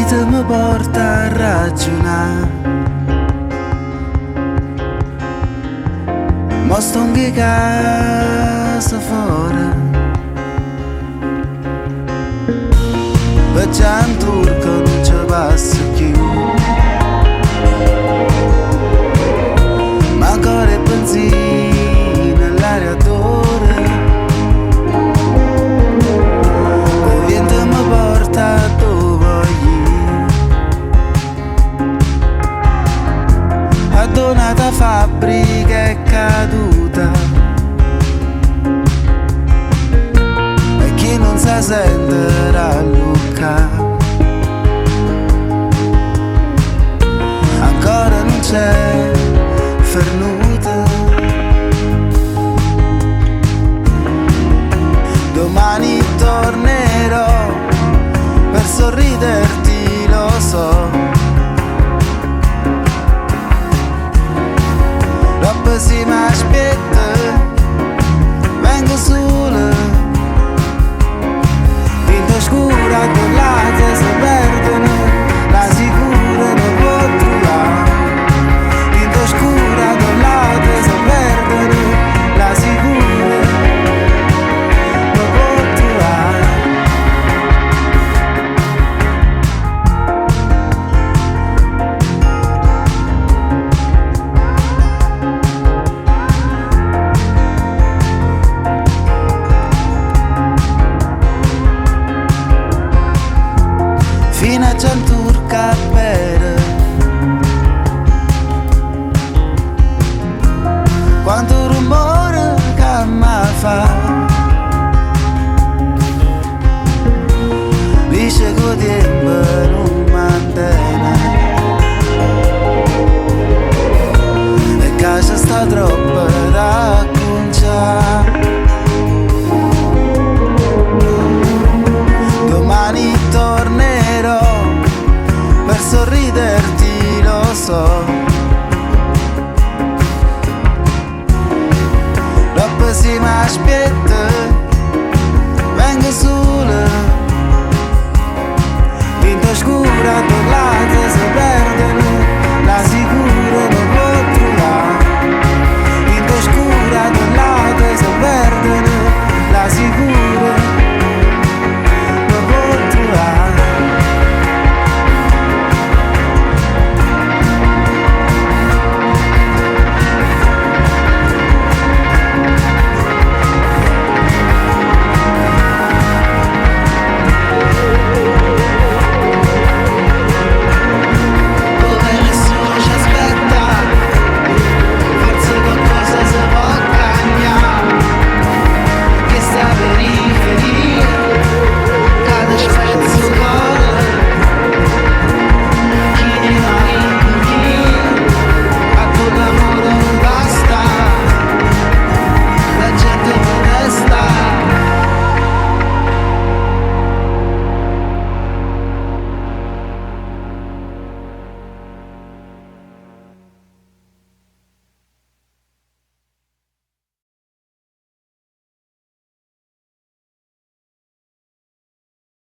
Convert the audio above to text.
vita mi porta a ragionare, ma sto in casa fuori, perché in turco non ci passa più, ma ancora il benzina all'aeratore, il vento mi porta dove voglio, a donata fabbrica è caduta e chi non sa sentirà a Lucca, ancora non c'è fernuta. Domani tornerò per sorriderti, lo so, dopo si mi aspetta, vengo sola, vinto scura, collate si perdono, la sicura non può trovare, vinto scura, collate si perdono, la sicura non può trovare. Fino a Gianturca